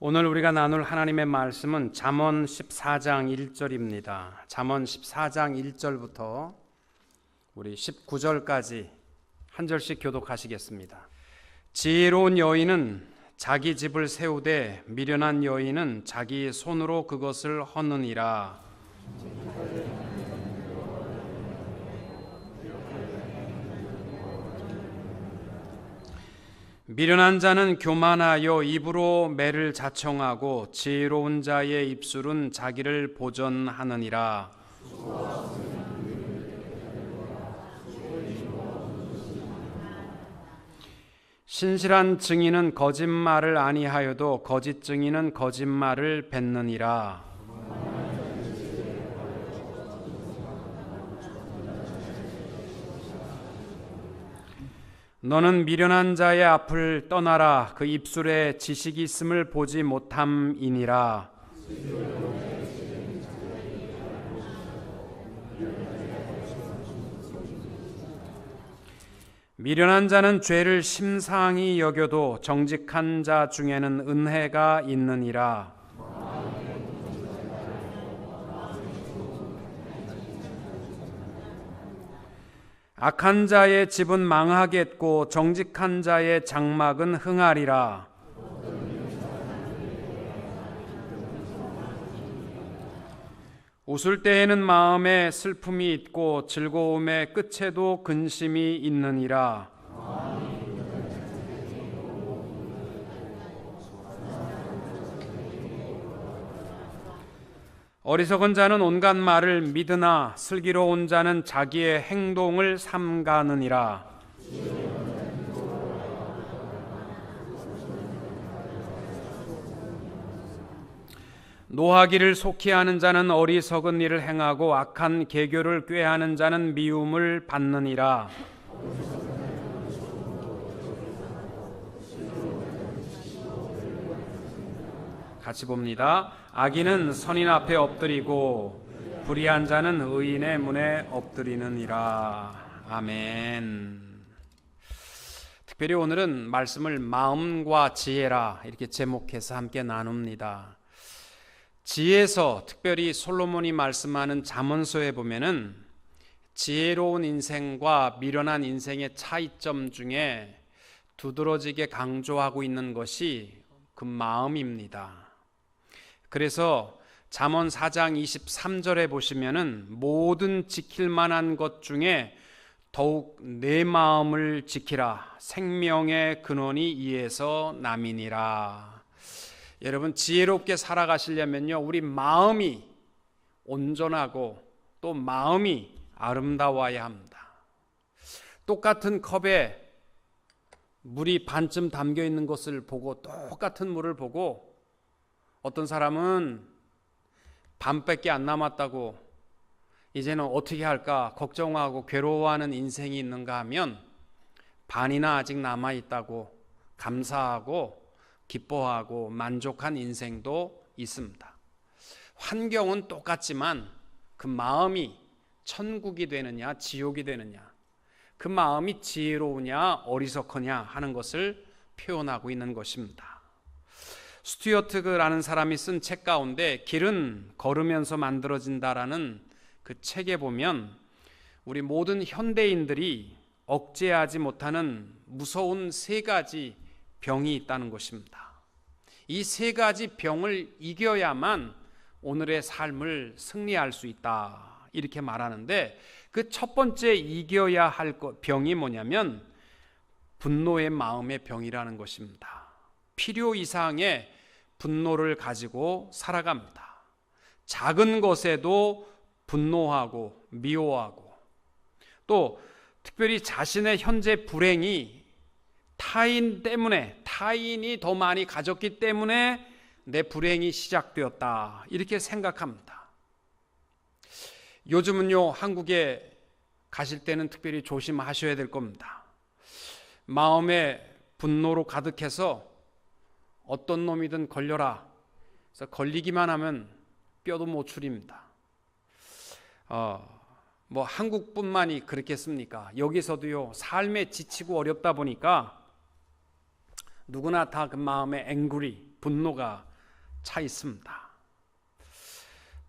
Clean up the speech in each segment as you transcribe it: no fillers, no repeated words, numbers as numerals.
오늘 우리가 나눌 하나님의 말씀은 잠언 14장 1절입니다. 잠언 14장 1절부터 우리 19절까지 한 절씩 교독하시겠습니다. 지혜로운 여인은 자기 집을 세우되 미련한 여인은 자기 손으로 그것을 허느니라. 미련한 자는 교만하여 입으로 매를 자청하고 지혜로운 자의 입술은 자기를 보전하느니라. 신실한 증인은 거짓말을 아니하여도 거짓 증인은 거짓말을 뱉느니라. 너는 미련한 자의 앞을 떠나라. 그 입술에 지식이 있음을 보지 못함이니라. 미련한 자는 죄를 심상히 여겨도 정직한 자 중에는 은혜가 있느니라. 악한 자의 집은 망하겠고 정직한 자의 장막은 흥하리라. 웃을 때에는 마음에 슬픔이 있고 즐거움의 끝에도 근심이 있느니라. 어리석은 자는 온갖 말을 믿으나 슬기로운 자는 자기의 행동을 삼가느니라. 노하기를 속히 하는 자는 어리석은 일을 행하고 악한 계교를 꾀하는 자는 미움을 받느니라. 같이 봅니다. 악인은 선인 앞에 엎드리고 불의한 자는 의인의 문에 엎드리느니라. 아멘. 특별히 오늘은 말씀을 마음과 지혜라 이렇게 제목해서 함께 나눕니다. 지혜에서 특별히 솔로몬이 말씀하는 잠언서에 보면은 지혜로운 인생과 미련한 인생의 차이점 중에 두드러지게 강조하고 있는 것이 그 마음입니다. 그래서 잠언 4장 23절에 보시면은 모든 지킬 만한 것 중에 더욱 내 마음을 지키라. 생명의 근원이 이에서 남이니라. 여러분, 지혜롭게 살아가시려면요, 우리 마음이 온전하고 또 마음이 아름다워야 합니다. 똑같은 컵에 물이 반쯤 담겨 있는 것을 보고 똑같은 물을 보고 어떤 사람은 반밖에 안 남았다고 이제는 어떻게 할까 걱정하고 괴로워하는 인생이 있는가 하면 반이나 아직 남아있다고 감사하고 기뻐하고 만족한 인생도 있습니다. 환경은 똑같지만 그 마음이 천국이 되느냐 지옥이 되느냐, 그 마음이 지혜로우냐 어리석으냐 하는 것을 표현하고 있는 것입니다. 스튜어트라는 사람이 쓴 책 가운데 길은 걸으면서 만들어진다라는 그 책에 보면 우리 모든 현대인들이 억제하지 못하는 무서운 세 가지 병이 있다는 것입니다. 이 세 가지 병을 이겨야만 오늘의 삶을 승리할 수 있다 이렇게 말하는데, 그 첫 번째 이겨야 할 병이 뭐냐면 분노의 마음의 병이라는 것입니다. 필요 이상의 분노를 가지고 살아갑니다. 작은 것에도 분노하고 미워하고, 또 특별히 자신의 현재 불행이 타인 때문에, 타인이 더 많이 가졌기 때문에 내 불행이 시작되었다 이렇게 생각합니다. 요즘은요, 한국에 가실 때는 특별히 조심하셔야 될 겁니다. 마음에 분노로 가득해서 어떤 놈이든 걸려라. 그래서 걸리기만 하면 뼈도 못 추립니다. 뭐 한국뿐만이 그렇겠습니까? 여기서도요, 삶에 지치고 어렵다 보니까 누구나 다 그 마음에 앵그리, 분노가 차 있습니다.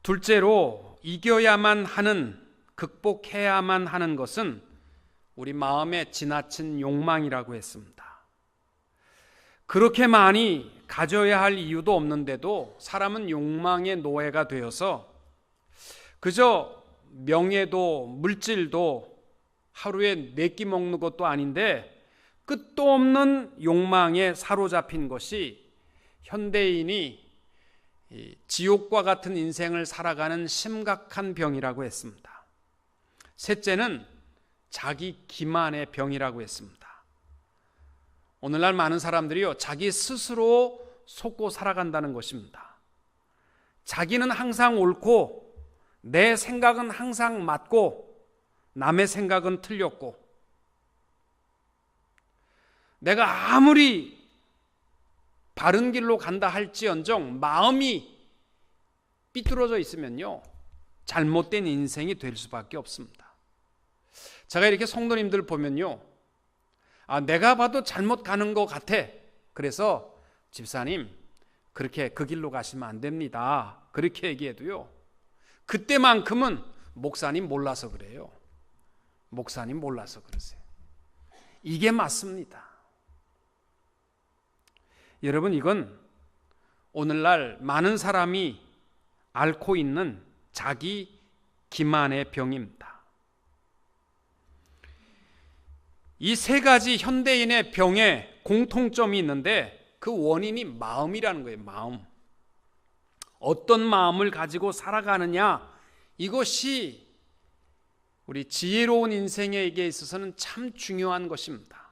둘째로 이겨야만 하는, 극복해야만 하는 것은 우리 마음의 지나친 욕망이라고 했습니다. 그렇게 많이 가져야 할 이유도 없는데도 사람은 욕망의 노예가 되어서 그저 명예도 물질도 하루에 4끼 먹는 것도 아닌데 끝도 없는 욕망에 사로잡힌 것이 현대인이 지옥과 같은 인생을 살아가는 심각한 병이라고 했습니다. 셋째는 자기 기만의 병이라고 했습니다. 오늘날 많은 사람들이요, 자기 스스로 속고 살아간다는 것입니다. 자기는 항상 옳고 내 생각은 항상 맞고 남의 생각은 틀렸고, 내가 아무리 바른 길로 간다 할지언정 마음이 삐뚤어져 있으면요, 잘못된 인생이 될 수밖에 없습니다. 제가 이렇게 성도님들 보면요, 내가 봐도 잘못 가는 것 같아. 그래서 집사님, 그렇게 그 길로 가시면 안 됩니다. 그렇게 얘기해도요, 그때만큼은 목사님 몰라서 그래요. 목사님 몰라서 그러세요. 이게 맞습니다. 여러분, 이건 오늘날 많은 사람이 앓고 있는 자기 기만의 병입니다. 이 3가지 현대인의 병에 공통점이 있는데 그 원인이 마음이라는 거예요. 마음. 어떤 마음을 가지고 살아가느냐, 이것이 우리 지혜로운 인생에게 있어서는 참 중요한 것입니다.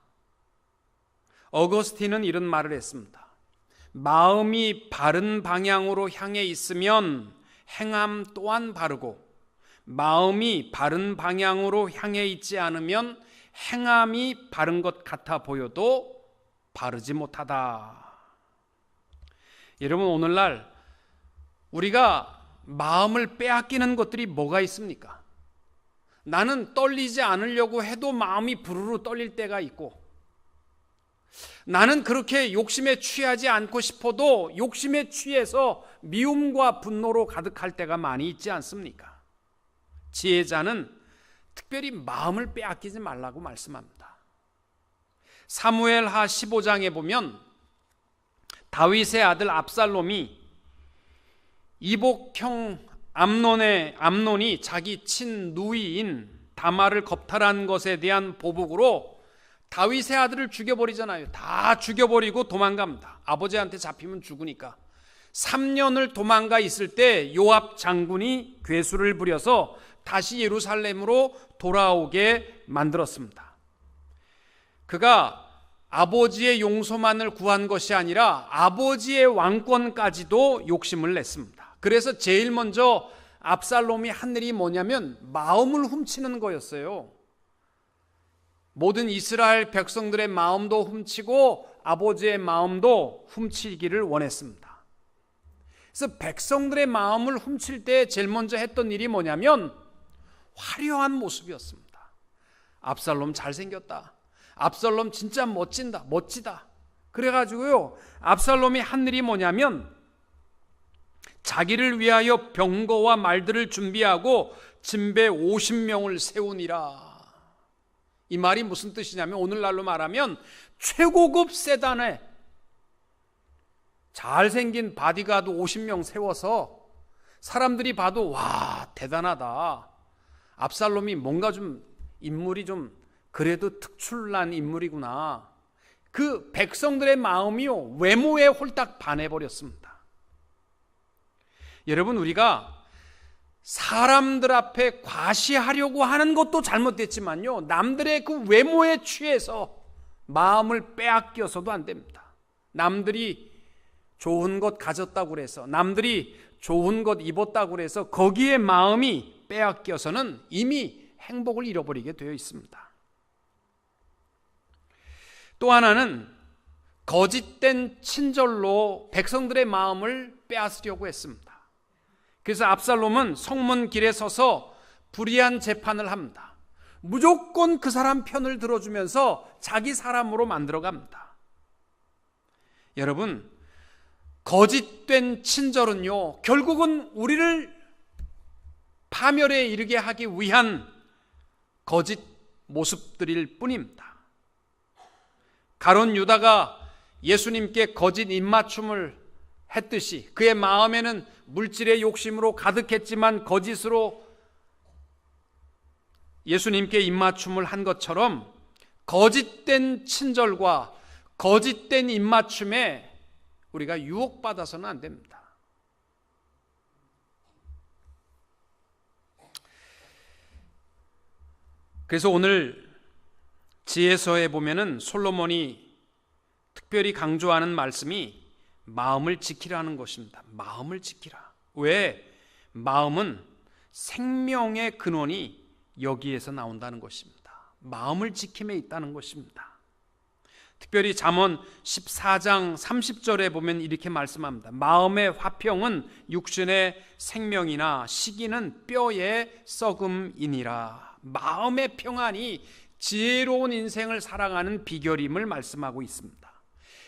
어거스틴은 이런 말을 했습니다. 마음이 바른 방향으로 향해 있으면 행함 또한 바르고, 마음이 바른 방향으로 향해 있지 않으면 행함이 바른 것 같아 보여도 바르지 못하다. 여러분, 오늘날 우리가 마음을 빼앗기는 것들이 뭐가 있습니까? 나는 떨리지 않으려고 해도 마음이 부르르 떨릴 때가 있고, 나는 그렇게 욕심에 취하지 않고 싶어도 욕심에 취해서 미움과 분노로 가득할 때가 많이 있지 않습니까? 지혜자는 특별히 마음을 빼앗기지 말라고 말씀합니다. 사무엘하 15장에 보면 다윗의 아들 압살롬이 이복형 암논이 자기 친누이인 다말을 겁탈한 것에 대한 보복으로 다윗의 아들을 죽여버리잖아요. 다 죽여버리고 도망갑니다. 아버지한테 잡히면 죽으니까. 3년을 도망가 있을 때 요압 장군이 괴수를 부려서 다시 예루살렘으로 돌아오게 만들었습니다. 그가 아버지의 용서만을 구한 것이 아니라 아버지의 왕권까지도 욕심을 냈습니다. 그래서 제일 먼저 압살롬이 한 일이 뭐냐면 마음을 훔치는 거였어요. 모든 이스라엘 백성들의 마음도 훔치고 아버지의 마음도 훔치기를 원했습니다. 그래서 백성들의 마음을 훔칠 때 제일 먼저 했던 일이 뭐냐면 화려한 모습이었습니다. 압살롬 잘생겼다. 압살롬 진짜 멋지다. 그래가지고요, 압살롬이 한 일이 뭐냐면 자기를 위하여 병거와 말들을 준비하고 진배 50명을 세우니라. 이 말이 무슨 뜻이냐면 오늘날로 말하면 최고급 세단에 잘생긴 바디가드 50명 세워서 사람들이 봐도 와, 대단하다. 압살롬이 뭔가 좀 인물이 좀 그래도 특출난 인물이구나. 그 백성들의 마음이요, 외모에 홀딱 반해버렸습니다. 여러분, 우리가 사람들 앞에 과시하려고 하는 것도 잘못됐지만요, 남들의 그 외모에 취해서 마음을 빼앗겨서도 안 됩니다. 남들이 좋은 것 가졌다고 그래서, 남들이 좋은 것 입었다고 그래서 거기에 마음이 빼앗겨서는 이미 행복을 잃어버리게 되어 있습니다. 또 하나는 거짓된 친절로 백성들의 마음을 빼앗으려고 했습니다. 그래서 압살롬은 성문길에 서서 불의한 재판을 합니다. 무조건 그 사람 편을 들어주면서 자기 사람으로 만들어갑니다. 여러분, 거짓된 친절은요, 결국은 우리를 파멸에 이르게 하기 위한 거짓 모습들일 뿐입니다. 가룟 유다가 예수님께 거짓 입맞춤을 했듯이 그의 마음에는 물질의 욕심으로 가득했지만 거짓으로 예수님께 입맞춤을 한 것처럼 거짓된 친절과 거짓된 입맞춤에 우리가 유혹받아서는 안 됩니다. 그래서 오늘 지혜서에 보면은 솔로몬이 특별히 강조하는 말씀이 마음을 지키라는 것입니다. 마음을 지키라. 왜? 마음은 생명의 근원이 여기에서 나온다는 것입니다. 마음을 지킴에 있다는 것입니다. 특별히 잠언 14장 30절에 보면 이렇게 말씀합니다. 마음의 화평은 육신의 생명이나 시기는 뼈의 썩음이니라. 마음의 평안이 지혜로운 인생을 살아가는 비결임을 말씀하고 있습니다.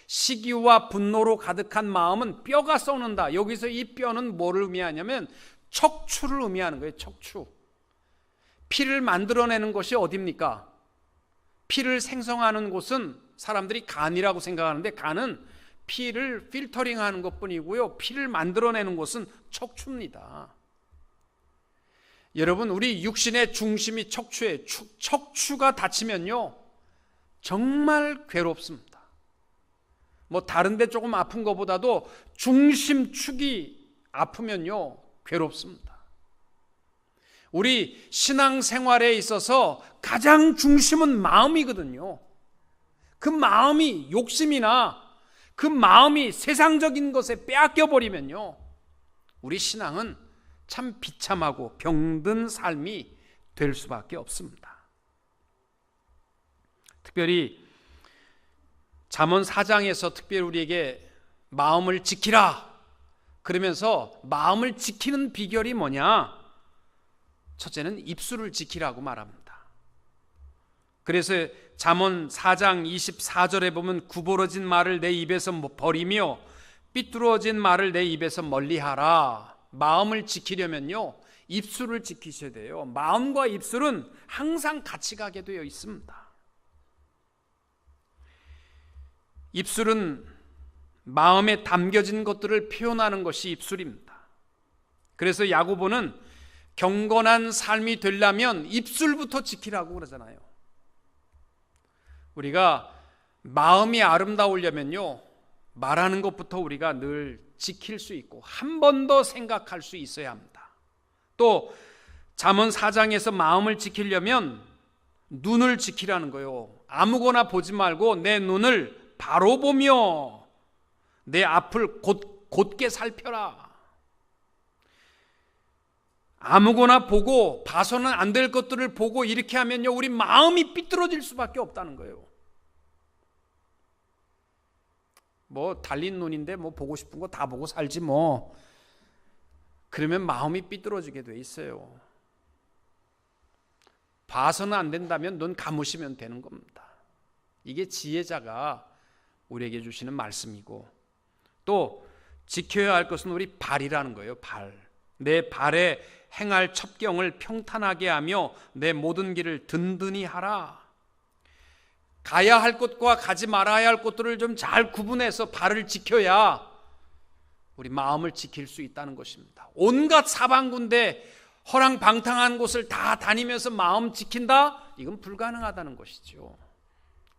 시기와 분노로 가득한 마음은 뼈가 썩는다. 여기서 이 뼈는 뭐를 의미하냐면 척추를 의미하는 거예요. 척추. 피를 만들어내는 것이 어디입니까? 피를 생성하는 곳은 사람들이 간이라고 생각하는데 간은 피를 필터링하는 것뿐이고요, 피를 만들어내는 곳은 척추입니다. 여러분, 우리 육신의 중심이 척추에 척추가 다치면요 정말 괴롭습니다. 뭐 다른 데 조금 아픈 것보다도 중심축이 아프면요 괴롭습니다. 우리 신앙생활에 있어서 가장 중심은 마음이거든요. 그 마음이 욕심이나 그 마음이 세상적인 것에 빼앗겨 버리면요 우리 신앙은 참 비참하고 병든 삶이 될 수밖에 없습니다. 특별히 잠언 4장에서 특별히 우리에게 마음을 지키라 그러면서 마음을 지키는 비결이 뭐냐? 첫째는 입술을 지키라고 말합니다. 그래서 잠언 4장 24절에 보면 구부러진 말을 내 입에서 버리며 삐뚤어진 말을 내 입에서 멀리하라. 마음을 지키려면요 입술을 지키셔야 돼요. 마음과 입술은 항상 같이 가게 되어 있습니다. 입술은 마음에 담겨진 것들을 표현하는 것이 입술입니다. 그래서 야고보는 경건한 삶이 되려면 입술부터 지키라고 그러잖아요. 우리가 마음이 아름다우려면요 말하는 것부터 우리가 늘 지킬 수 있고 한 번 더 생각할 수 있어야 합니다. 또 잠언 4장에서 마음을 지키려면 눈을 지키라는 거예요. 아무거나 보지 말고 내 눈을 바로 보며 내 앞을 곧게 살펴라. 아무거나 보고 봐서는 안 될 것들을 보고 이렇게 하면요 우리 마음이 삐뚤어질 수밖에 없다는 거예요. 뭐 달린 눈인데 뭐 보고 싶은 거 다 보고 살지 뭐. 그러면 마음이 삐뚤어지게 돼 있어요. 봐서는 안 된다면 눈 감으시면 되는 겁니다. 이게 지혜자가 우리에게 주시는 말씀이고, 또 지켜야 할 것은 우리 발이라는 거예요. 발. 내 발에 행할 첩경을 평탄하게 하며 내 모든 길을 든든히 하라. 가야 할 곳과 가지 말아야 할 곳들을 좀 잘 구분해서 발을 지켜야 우리 마음을 지킬 수 있다는 것입니다. 온갖 사방군데 허랑방탕한 곳을 다 다니면서 마음 지킨다? 이건 불가능하다는 것이죠.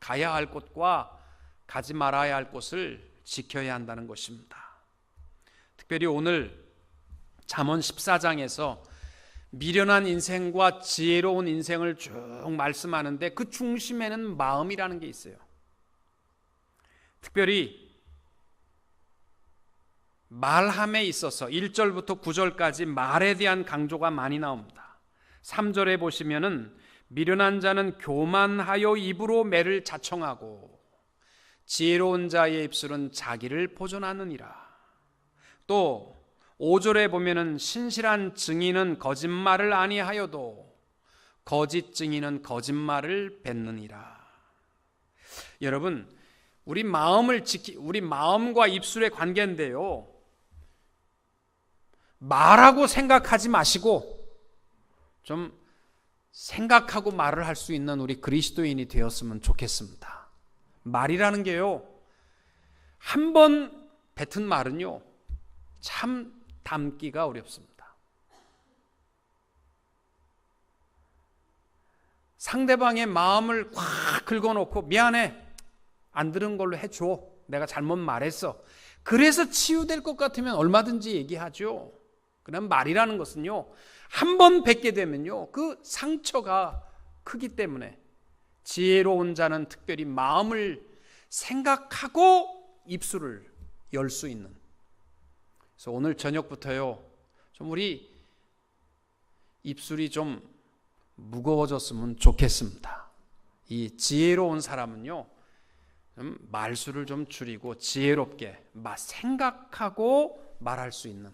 가야 할 곳과 가지 말아야 할 곳을 지켜야 한다는 것입니다. 특별히 오늘 잠언 14장에서 미련한 인생과 지혜로운 인생을 쭉 말씀하는데 그 중심에는 마음이라는 게 있어요. 특별히 말함에 있어서 1절부터 9절까지 말에 대한 강조가 많이 나옵니다. 3절에 보시면은 미련한 자는 교만하여 입으로 매를 자청하고 지혜로운 자의 입술은 자기를 보존하느니라. 또 5절에 보면은 신실한 증인은 거짓말을 아니하여도 거짓 증인은 거짓말을 뱉느니라. 여러분, 우리 마음과 입술의 관계인데요. 말하고 생각하지 마시고 좀 생각하고 말을 할 수 있는 우리 그리스도인이 되었으면 좋겠습니다. 말이라는 게요, 한 번 뱉은 말은요, 참 담기가 어렵습니다. 상대방의 마음을 확 긁어놓고 미안해, 안 들은 걸로 해줘, 내가 잘못 말했어, 그래서 치유될 것 같으면 얼마든지 얘기하죠. 그럼 말이라는 것은요, 한 번 뱉게 되면요, 그 상처가 크기 때문에 지혜로운 자는 특별히 마음을 생각하고 입술을 열 수 있는, 그래서 오늘 저녁부터요, 좀 우리 입술이 좀 무거워졌으면 좋겠습니다. 이 지혜로운 사람은요, 말수를 좀 줄이고 지혜롭게 생각하고 말할 수 있는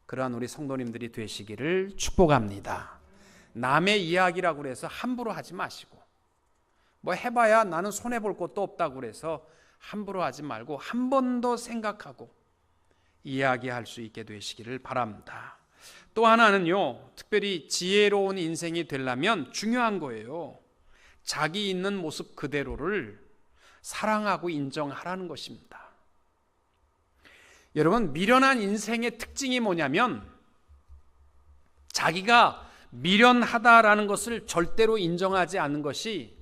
그러한 우리 성도님들이 되시기를 축복합니다. 남의 이야기라고 해서 함부로 하지 마시고, 뭐 해봐야 나는 손해볼 것도 없다고 그래서 함부로 하지 말고 한 번 더 생각하고 이야기할 수 있게 되시기를 바랍니다. 또 하나는요, 특별히 지혜로운 인생이 되려면 중요한 거예요. 자기 있는 모습 그대로를 사랑하고 인정하라는 것입니다. 여러분, 미련한 인생의 특징이 뭐냐면 자기가 미련하다라는 것을 절대로 인정하지 않는 것이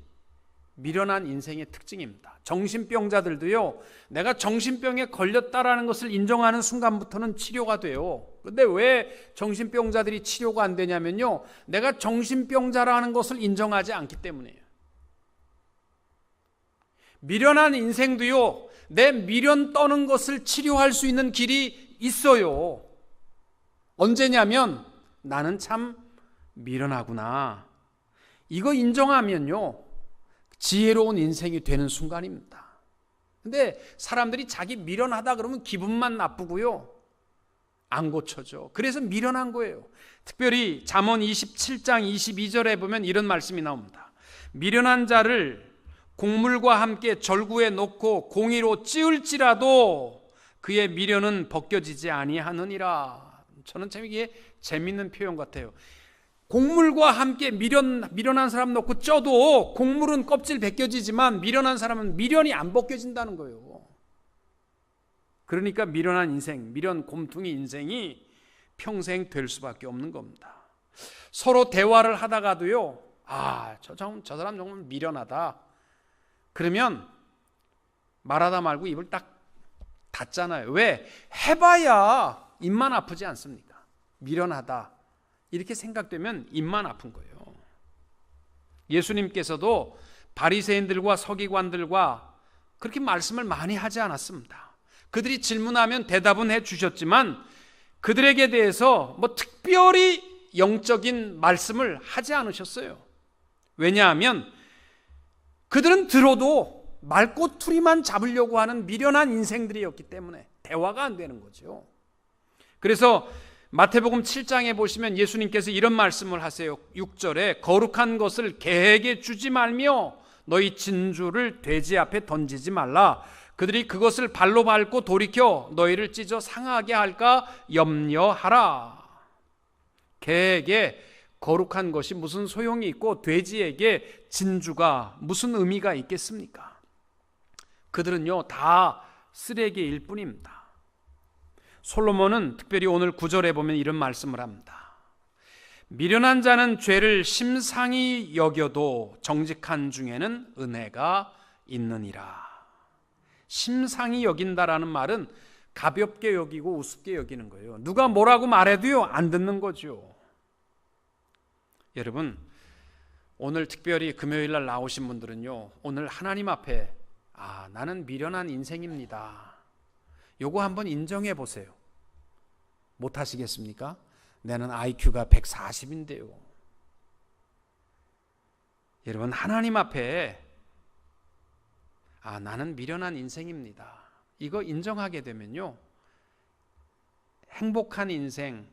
미련한 인생의 특징입니다. 정신병자들도요, 내가 정신병에 걸렸다라는 것을 인정하는 순간부터는 치료가 돼요. 그런데 왜 정신병자들이 치료가 안 되냐면요, 내가 정신병자라는 것을 인정하지 않기 때문이에요. 미련한 인생도요, 내 미련 떠는 것을 치료할 수 있는 길이 있어요. 언제냐면 나는 참 미련하구나, 이거 인정하면요 지혜로운 인생이 되는 순간입니다. 근데 사람들이 자기 미련하다 그러면 기분만 나쁘고요, 안 고쳐져. 그래서 미련한 거예요. 특별히 잠언 27장 22절에 보면 이런 말씀이 나옵니다. 미련한 자를 곡물과 함께 절구에 놓고 공의로 찌을지라도 그의 미련은 벗겨지지 아니하느니라. 저는 참 이게 재밌는 표현 같아요. 곡물과 함께 미련한 사람 놓고 쪄도 곡물은 껍질 벗겨지지만 미련한 사람은 미련이 안 벗겨진다는 거예요. 그러니까 미련한 인생, 미련 곰퉁이 인생이 평생 될 수밖에 없는 겁니다. 서로 대화를 하다가도요, 저 사람 정말 미련하다, 그러면 말하다 말고 입을 딱 닫잖아요. 왜? 해봐야 입만 아프지 않습니까? 미련하다 이렇게 생각되면 입만 아픈 거예요. 예수님께서도 바리새인들과 서기관들과 그렇게 말씀을 많이 하지 않았습니다. 그들이 질문하면 대답은 해 주셨지만 그들에게 대해서 뭐 특별히 영적인 말씀을 하지 않으셨어요. 왜냐하면 그들은 들어도 말꼬투리만 잡으려고 하는 미련한 인생들이었기 때문에 대화가 안 되는 거죠. 그래서 마태복음 7장에 보시면 예수님께서 이런 말씀을 하세요. 6절에 거룩한 것을 개에게 주지 말며 너희 진주를 돼지 앞에 던지지 말라. 그들이 그것을 발로 밟고 돌이켜 너희를 찢어 상하게 할까 염려하라. 개에게 거룩한 것이 무슨 소용이 있고 돼지에게 진주가 무슨 의미가 있겠습니까? 그들은요 다 쓰레기일 뿐입니다. 솔로몬은 특별히 오늘 9절에 보면 이런 말씀을 합니다. 미련한 자는 죄를 심상히 여겨도 정직한 중에는 은혜가 있느니라. 심상히 여긴다라는 말은 가볍게 여기고 우습게 여기는 거예요. 누가 뭐라고 말해도요 안 듣는 거죠. 여러분, 오늘 특별히 금요일 날 나오신 분들은요 오늘 하나님 앞에 나는 미련한 인생입니다, 요거 한번 인정해 보세요. 못 하시겠습니까? 나는 IQ가 140인데요. 여러분, 하나님 앞에 나는 미련한 인생입니다, 이거 인정하게 되면요 행복한 인생,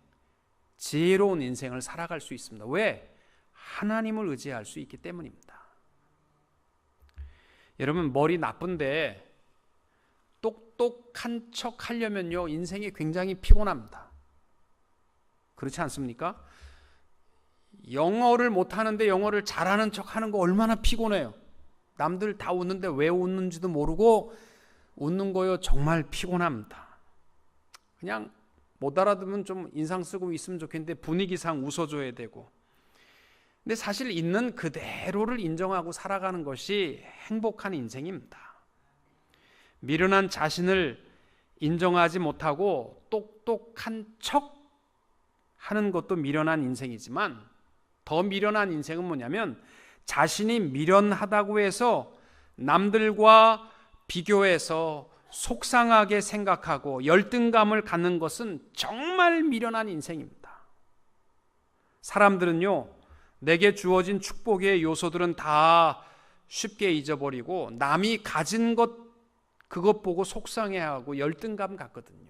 지혜로운 인생을 살아갈 수 있습니다. 왜? 하나님을 의지할 수 있기 때문입니다. 여러분, 머리 나쁜데 똑똑한 척 하려면요, 인생이 굉장히 피곤합니다. 그렇지 않습니까? 영어를 못하는데 영어를 잘하는 척 하는 거 얼마나 피곤해요. 남들 다 웃는데 왜 웃는지도 모르고 웃는 거요, 정말 피곤합니다. 그냥 못 알아두면 좀 인상 쓰고 있으면 좋겠는데 분위기상 웃어줘야 되고. 근데 사실 있는 그대로를 인정하고 살아가는 것이 행복한 인생입니다. 미련한 자신을 인정하지 못하고 똑똑한 척 하는 것도 미련한 인생이지만, 더 미련한 인생은 뭐냐면 자신이 미련하다고 해서 남들과 비교해서 속상하게 생각하고 열등감을 갖는 것은 정말 미련한 인생입니다. 사람들은요, 내게 주어진 축복의 요소들은 다 쉽게 잊어버리고 남이 가진 것, 그것 보고 속상해하고 열등감 갖거든요.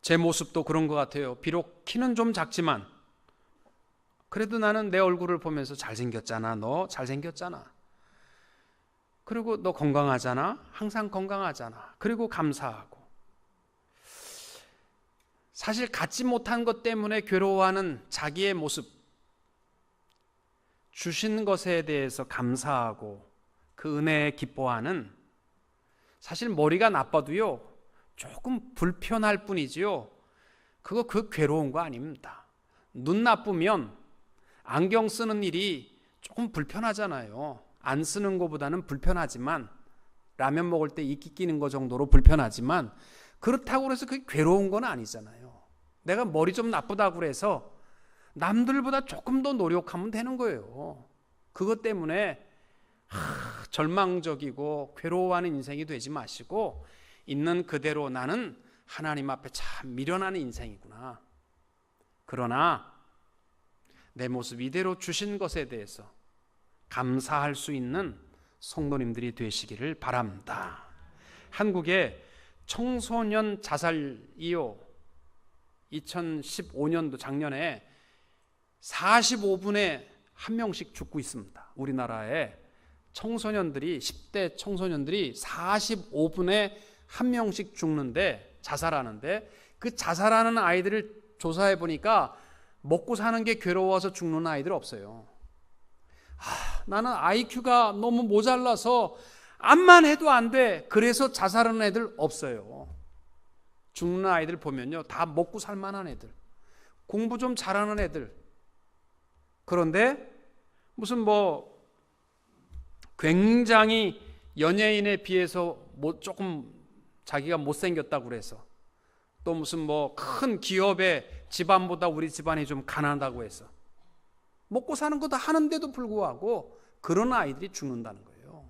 제 모습도 그런 것 같아요. 비록 키는 좀 작지만 그래도 나는 내 얼굴을 보면서 잘생겼잖아. 너 잘생겼잖아. 그리고 너 건강하잖아. 항상 건강하잖아. 그리고 감사하고. 사실 갖지 못한 것 때문에 괴로워하는 자기의 모습, 주신 것에 대해서 감사하고 그 은혜에 기뻐하는, 사실 머리가 나빠도요 조금 불편할 뿐이지요, 그거 그 괴로운 거 아닙니다. 눈 나쁘면 안경 쓰는 일이 조금 불편하잖아요. 안 쓰는 것보다는 불편하지만, 라면 먹을 때 이끼 끼는 거 정도로 불편하지만, 그렇다고 해서 그게 괴로운 건 아니잖아요. 내가 머리 좀 나쁘다고 해서 남들보다 조금 더 노력하면 되는 거예요. 그것 때문에 절망적이고 괴로워하는 인생이 되지 마시고, 있는 그대로 나는 하나님 앞에 참 미련한 인생이구나. 그러나 내 모습 이대로 주신 것에 대해서 감사할 수 있는 성도님들이 되시기를 바랍니다. 한국의 청소년 자살이요, 2015년도 작년에 45분에 한 명씩 죽고 있습니다. 우리나라에 청소년들이, 10대 청소년들이 45분에 한 명씩 죽는데, 자살하는데, 그 자살하는 아이들을 조사해 보니까 먹고 사는 게 괴로워서 죽는 아이들 없어요. 나는 IQ가 너무 모자라서 암만 해도 안 돼, 그래서 자살하는 애들 없어요. 죽는 아이들 보면요, 다 먹고 살만한 애들, 공부 좀 잘하는 애들. 그런데 무슨 굉장히 연예인에 비해서 조금 자기가 못생겼다고 그래서, 또 무슨 큰 기업의 집안보다 우리 집안이 좀 가난하다고 해서 먹고 사는 것도 하는데도 불구하고 그런 아이들이 죽는다는 거예요.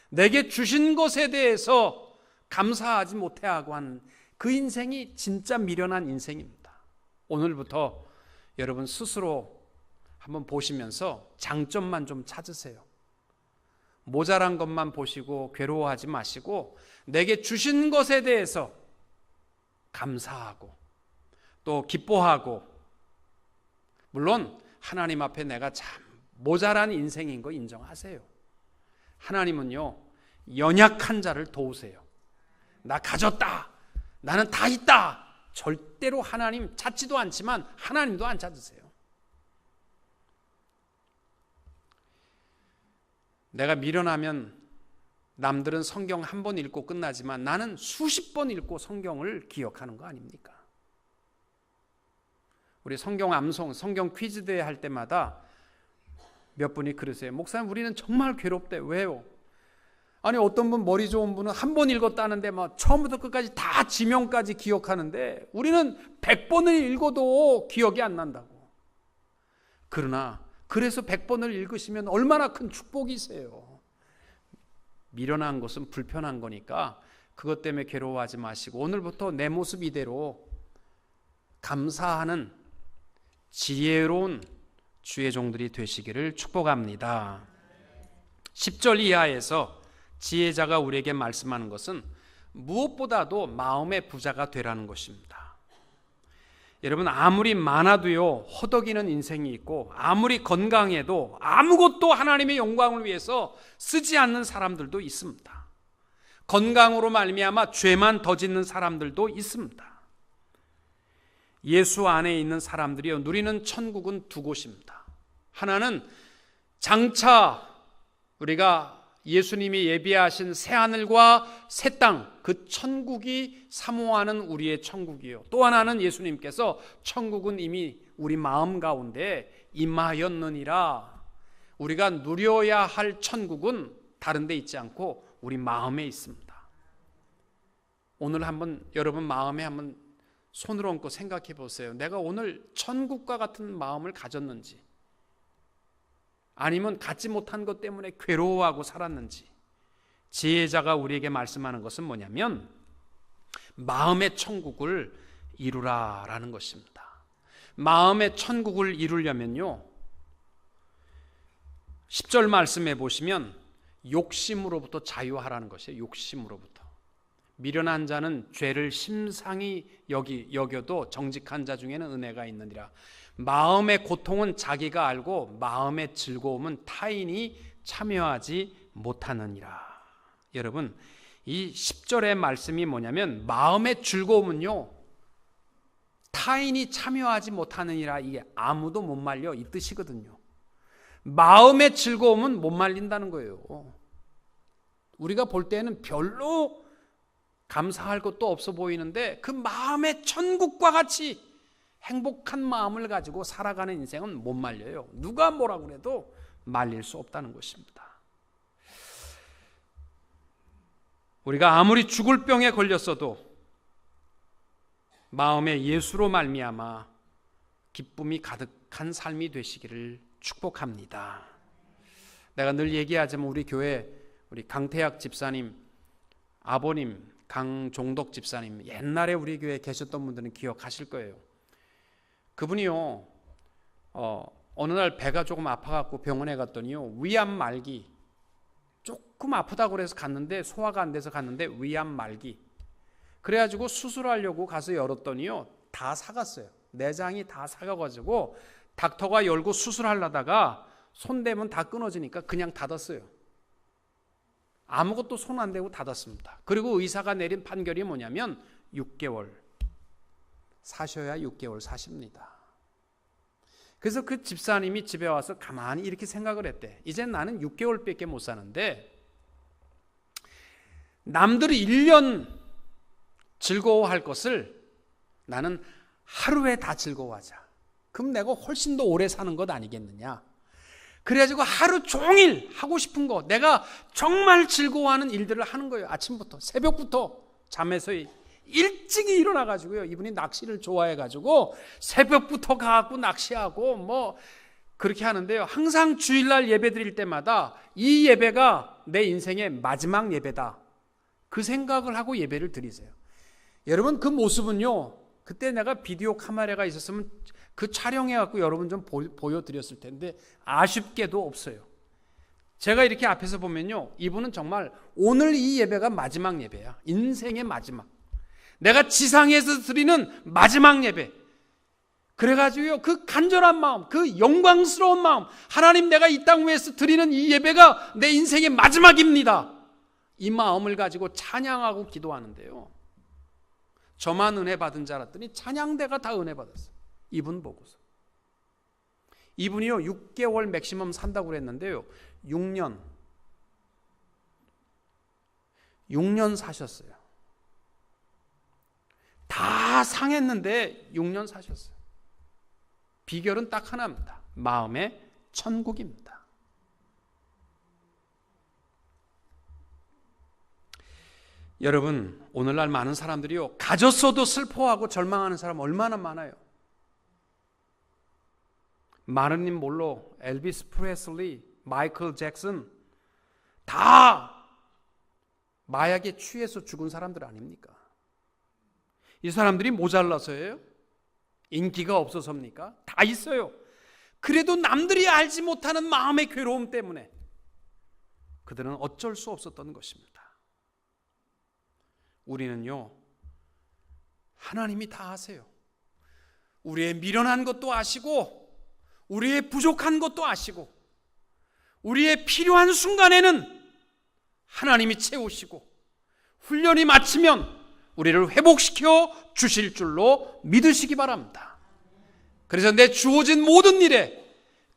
내게 주신 것에 대해서 감사하지 못해하고 하는 그 인생이 진짜 미련한 인생입니다. 오늘부터 여러분 스스로 한번 보시면서 장점만 좀 찾으세요. 모자란 것만 보시고 괴로워하지 마시고, 내게 주신 것에 대해서 감사하고 또 기뻐하고, 물론 하나님 앞에 내가 참 모자란 인생인 거 인정하세요. 하나님은요, 연약한 자를 도우세요. 나 가졌다, 나는 다 있다, 절대로 하나님 찾지도 않지만 하나님도 안 찾으세요. 내가 미련하면 남들은 성경 한 번 읽고 끝나지만 나는 수십 번 읽고 성경을 기억하는 거 아닙니까? 우리 성경 암송, 성경 퀴즈 대회 할 때마다 몇 분이 그러세요. 목사님, 우리는 정말 괴롭대. 왜요? 아니, 어떤 분, 머리 좋은 분은 한 번 읽었다는데 처음부터 끝까지 다 지명까지 기억하는데 우리는 100번을 읽어도 기억이 안 난다고. 그러나 그래서 100번을 읽으시면 얼마나 큰 축복이세요. 미련한 것은 불편한 거니까 그것 때문에 괴로워하지 마시고, 오늘부터 내 모습 이대로 감사하는 지혜로운 주의 종들이 되시기를 축복합니다. 10절 이하에서 지혜자가 우리에게 말씀하는 것은 무엇보다도 마음의 부자가 되라는 것입니다. 여러분, 아무리 많아도요, 허덕이는 인생이 있고, 아무리 건강해도 아무것도 하나님의 영광을 위해서 쓰지 않는 사람들도 있습니다. 건강으로 말미암아 죄만 더 짓는 사람들도 있습니다. 예수 안에 있는 사람들이요, 누리는 천국은 두 곳입니다. 하나는 장차 우리가 예수님이 예비하신 새하늘과 새 땅, 그 천국이 사모하는 우리의 천국이요. 또 하나는 예수님께서 천국은 이미 우리 마음 가운데 임하였느니라. 우리가 누려야 할 천국은 다른 데 있지 않고 우리 마음에 있습니다. 오늘 한번 여러분 마음에 한번 손을 얹고 생각해 보세요. 내가 오늘 천국과 같은 마음을 가졌는지, 아니면 갖지 못한 것 때문에 괴로워하고 살았는지. 지혜자가 우리에게 말씀하는 것은 뭐냐면 마음의 천국을 이루라라는 것입니다. 마음의 천국을 이루려면요, 10절 말씀해 보시면 욕심으로부터 자유하라는 것이에요. 욕심으로부터. 미련한 자는 죄를 심상히 여겨도 정직한 자 중에는 은혜가 있느니라. 마음의 고통은 자기가 알고 마음의 즐거움은 타인이 참여하지 못하느니라. 여러분, 이 10절의 말씀이 뭐냐면 마음의 즐거움은요, 타인이 참여하지 못하느니라. 이게 아무도 못 말려, 이 뜻이거든요. 마음의 즐거움은 못 말린다는 거예요. 우리가 볼 때는 별로 감사할 것도 없어 보이는데 그 마음의 천국과 같이 행복한 마음을 가지고 살아가는 인생은 못 말려요. 누가 뭐라고 해도 말릴 수 없다는 것입니다. 우리가 아무리 죽을 병에 걸렸어도 마음에 예수로 말미암아 기쁨이 가득한 삶이 되시기를 축복합니다. 내가 늘 얘기하지만 우리 교회 우리 강태학 집사님 아버님 강종덕 집사님, 옛날에 우리 교회에 계셨던 분들은 기억하실 거예요. 그분이요, 어느 날 배가 조금 아파갖고 병원에 갔더니요, 위암 말기, 조금 아프다고 그래서 갔는데 소화가 안 돼서 갔는데 위암 말기. 그래가지고 수술하려고 가서 열었더니요, 다 삭았어요. 내장이 다 삭아가지고 닥터가 열고 수술하려다가 손 대면 다 끊어지니까 그냥 닫았어요. 아무것도 손 안 대고 닫았습니다. 그리고 의사가 내린 판결이 뭐냐면 6개월 사셔야 6개월 사십니다. 그래서 그 집사님이 집에 와서 가만히 이렇게 생각을 했대. 이제 나는 6개월밖에 못 사는데 남들이 1년 즐거워할 것을 나는 하루에 다 즐거워하자. 그럼 내가 훨씬 더 오래 사는 것 아니겠느냐. 그래가지고 하루 종일 하고 싶은 거, 내가 정말 즐거워하는 일들을 하는 거예요. 아침부터 새벽부터 잠에서 일찍 일어나가지고요, 이분이 낚시를 좋아해가지고 새벽부터 가고 낚시하고 뭐 그렇게 하는데요, 항상 주일날 예배 드릴 때마다 이 예배가 내 인생의 마지막 예배다, 그 생각을 하고 예배를 드리세요. 여러분, 그 모습은요, 그때 내가 비디오 카메라가 있었으면 그 촬영해갖고 여러분 좀 보여드렸을 텐데 아쉽게도 없어요. 제가 이렇게 앞에서 보면요, 이분은 정말 오늘 이 예배가 마지막 예배야. 인생의 마지막, 내가 지상에서 드리는 마지막 예배. 그래가지고요, 그 간절한 마음, 그 영광스러운 마음, 하나님, 내가 이 땅 위에서 드리는 이 예배가 내 인생의 마지막입니다, 이 마음을 가지고 찬양하고 기도하는데요, 저만 은혜 받은 줄 알았더니 찬양대가 다 은혜 받았어요. 이분 보고서. 이분이요, 6개월 맥시멈 산다고 그랬는데요, 6년 사셨어요. 다 상했는데 6년 사셨어요. 비결은 딱 하나입니다. 마음의 천국입니다. 여러분, 오늘날 많은 사람들이요, 가졌어도 슬퍼하고 절망하는 사람 얼마나 많아요. 마르린 몰로, 엘비스 프레슬리, 마이클 잭슨 다 마약에 취해서 죽은 사람들 아닙니까? 이 사람들이 모자라서예요? 인기가 없어서입니까? 다 있어요. 그래도 남들이 알지 못하는 마음의 괴로움 때문에 그들은 어쩔 수 없었던 것입니다. 우리는요, 하나님이 다 아세요. 우리의 미련한 것도 아시고 우리의 부족한 것도 아시고 우리의 필요한 순간에는 하나님이 채우시고 훈련이 마치면 우리를 회복시켜 주실 줄로 믿으시기 바랍니다. 그래서 내 주어진 모든 일에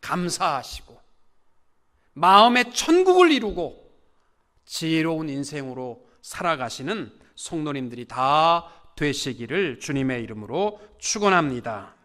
감사하시고 마음의 천국을 이루고 지혜로운 인생으로 살아가시는 성도님들이 다 되시기를 주님의 이름으로 축원합니다.